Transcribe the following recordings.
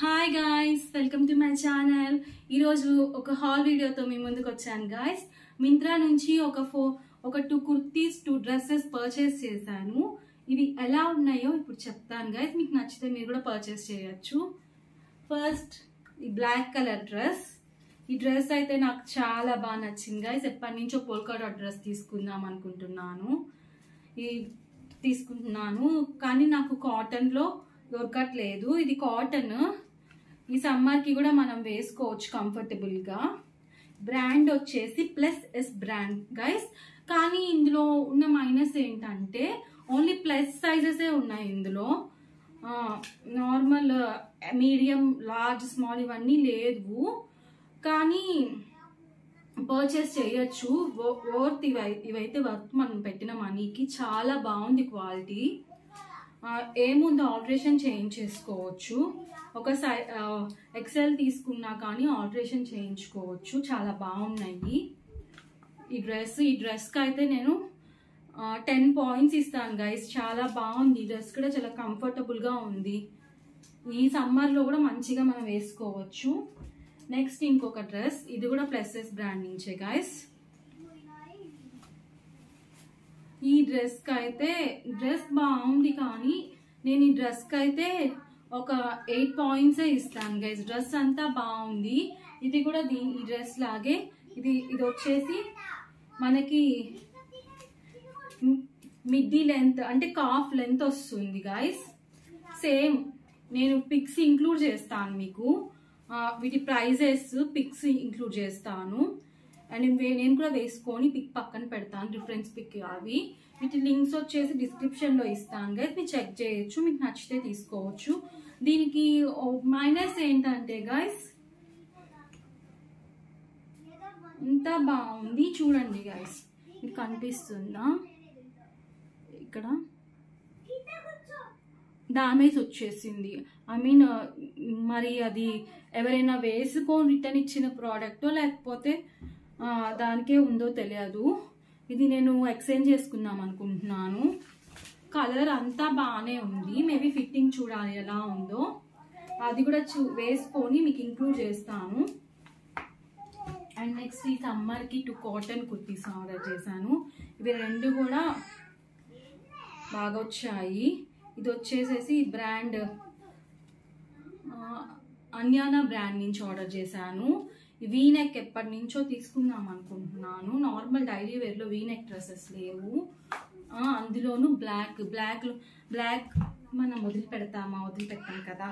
Hi guys, welcome to my channel. ఈరోజు ఒక hall వీడియోతో మీ ముందుకు వచ్చాను గాయ్స్. మింత్రా నుంచి ఒక 2 కుర్తీస్ 2 డ్రెస్సెస్ పర్చేస్ చేశాను. ఇవి ఎలా ఉన్నాయో ఇప్పుడు చెప్తాను గాయ్స్. మీకు నచ్చితే మీరు కూడా పర్చేస్ చేయొచ్చు. ఫస్ట్ ఈ బ్లాక్ కలర్ డ్రెస్. ఈ డ్రెస్ అయితే నాకు చాలా బాగా నచ్చింది గాయ్స్. ఎప్పటి నుంచో పోల్కా డాట్ డ్రెస్ తీసుకుందాం అనుకుంటున్నాను. కానీ నాకు కాటన్లో దొరకట్లేదు. ఇది కాటన్. ఈ సమ్మర్కి కూడా మనం వేసుకోవచ్చు కంఫర్టబుల్గా. బ్రాండ్ వచ్చేసి +S బ్రాండ్ గైస్. కానీ ఇందులో ఉన్న మైనస్ ఏంటంటే ఓన్లీ ప్లస్ సైజెసే ఉన్నాయి ఇందులో. నార్మల్, మీడియం, లార్జ్, స్మాల్ ఇవన్నీ లేవు. కానీ పర్చేస్ చేయొచ్చు. ఇవైతే వర్త్ మనం పెట్టిన మనీకి. చాలా బాగుంది క్వాలిటీ. ఏముందో ఆల్టరేషన్ చేసుకోవచ్చు. ఒక ఎక్సెల్ తీసుకున్నా కానీ ఆల్టరేషన్ చేయించుకోవచ్చు. చాలా బాగున్నాయి ఈ డ్రెస్కి అయితే నేను 10 పాయింట్స్ ఇస్తాను గైస్. చాలా బాగుంది. ఈ డ్రెస్ కూడా చాలా కంఫర్టబుల్గా ఉంది. ఈ సమ్మర్లో కూడా మంచిగా మనం వేసుకోవచ్చు. నెక్స్ట్ ఇంకొక డ్రెస్. ఇది కూడా +S బ్రాండ్ నుంచే గైస్. ఈ డ్రెస్కి అయితే డ్రెస్ బాగుంది కానీ నేను ఈ డ్రెస్కి అయితే ఒక 8 పాయింట్సే ఇస్తాను గైస్. డ్రెస్ అంతా బాగుంది. ఇది కూడా ఈ డ్రెస్ లాగే ఇది వచ్చేసి మనకి మిడ్డీ లెంత్ అంటే కాఫ్ లెంత్ వస్తుంది గైస్. సేమ్ నేను పిక్స్ ఇంక్లూడ్ చేస్తాను మీకు. వీటి ప్రైజెస్ పిక్స్ ఇంక్లూడ్ చేస్తాను. అండ్ నేను కూడా వేసుకొని పిక్ పక్కన పెడతాను, రిఫరెన్స్ పిక్. అవి వీటి లింక్స్ వచ్చేసి డిస్క్రిప్షన్లో ఇస్తాను గైస్. మీరు చెక్ చేయొచ్చు, మీకు నచ్చితే తీసుకోవచ్చు. దీనికి మైనస్ ఏంటంటే గైస్, ఎంత బాగుంది చూడండి గైస్. మీకు కనిపిస్తుందా? ఇక్కడ డామేజ్ వచ్చేసింది. మరి అది ఎవరైనా వేసుకొని రిటర్న్ ఇచ్చిన ప్రోడక్టో లేకపోతే దానికే ఉందో తెలియదు. ఇది నేను ఎక్స్చేంజ్ చేసుకుందాం అనుకుంటున్నాను. కలర్ అంతా బాగానే ఉంది. మేబీ ఫిట్టింగ్ చూడాలి ఎలా ఉందో. అది కూడా వేసుకొని మీకు ఇంక్లూడ్ చేస్తాను. అండ్ నెక్స్ట్ ఈ సమ్మర్కి 2 కాటన్ కుర్తీస్ ఆర్డర్ చేశాను. ఇవి 2 కూడా బాగా వచ్చాయి. ఇది వచ్చేసేసి బ్రాండ్ అన్యానా బ్రాండ్ నుంచి ఆర్డర్ చేశాను. వీనెక్ ఎప్పటి నుంచో తీసుకుందాం అనుకుంటున్నాను. నార్మల్ డైలీ వేర్లో వీనెక్ డ్రెస్సెస్ లేవు. అందులోనూ బ్లాక్ మనం వదిలిపెట్టాం కదా.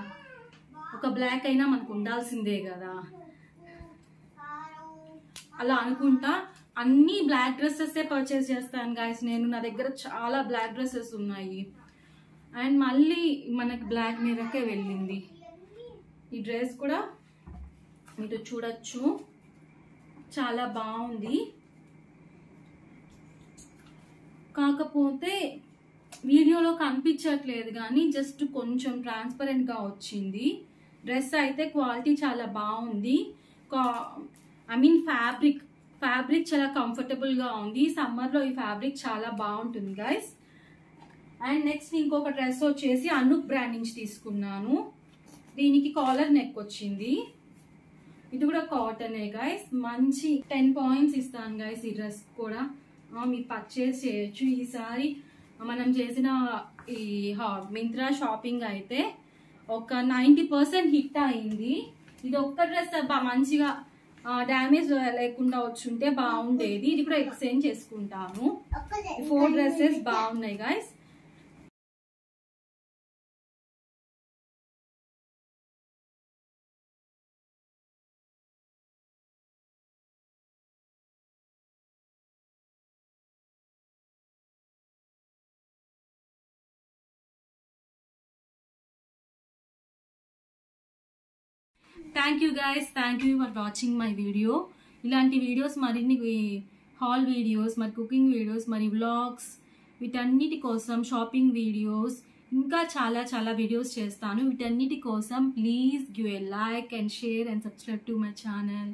ఒక బ్లాక్ అయినా మనకు ఉండాల్సిందే కదా. అలా అనుకుంటా అన్ని బ్లాక్ డ్రెస్సెస్ పర్చేస్ చేస్తాను గాయస్. నా దగ్గర చాలా బ్లాక్ డ్రెస్సెస్ ఉన్నాయి. అండ్ మళ్ళీ మనకి బ్లాక్ మీదకే వెళ్ళింది. ఈ డ్రెస్ కూడా మీరు చూడొచ్చు, చాలా బాగుంది. కాకపోతే వీడియోలో కనిపించట్లేదు కానీ జస్ట్ కొంచెం ట్రాన్స్పరెంట్గా వచ్చింది. డ్రెస్ అయితే క్వాలిటీ చాలా బాగుంది. ఫ్యాబ్రిక్ చాలా కంఫర్టబుల్గా ఉంది. సమ్మర్లో ఈ ఫ్యాబ్రిక్ చాలా బాగుంటుంది గైస్. అండ్ నెక్స్ట్ ఇంకొక డ్రెస్ వచ్చేసి అనూక్ బ్రాండ్ నుంచి తీసుకున్నాను. దీనికి కాలర్ నెక్ వచ్చింది. ఇది కూడా కాటనే గైస్. మంచి 10 పాయింట్స్ ఇస్తాను గైస్. ఈ డ్రెస్ కూడా మీరు పర్చేస్ చేయొచ్చు. ఈసారి మనం చేసిన ఈ మింత్రా షాపింగ్ అయితే ఒక 90% హిట్ అయింది. ఇది ఒక్క డ్రెస్ మంచిగా డ్యామేజ్ లేకుండా వచ్చుంటే బాగుండేది. ఇది కూడా ఎక్స్చేంజ్ చేసుకుంటాను. 4 డ్రెస్సెస్ బాగున్నాయి guys. Thank you guys, thank you for watching my video. ఇలాంటి వీడియోస్ మరిన్ని హాల్ వీడియోస్, మరి కుకింగ్ వీడియోస్, మరి వ్లాగ్స్, వీటన్నిటి కోసం షాపింగ్ వీడియోస్, ఇంకా చాలా వీడియోస్ చేస్తాను. వీటన్నిటి కోసం please give a like and share and subscribe to my channel.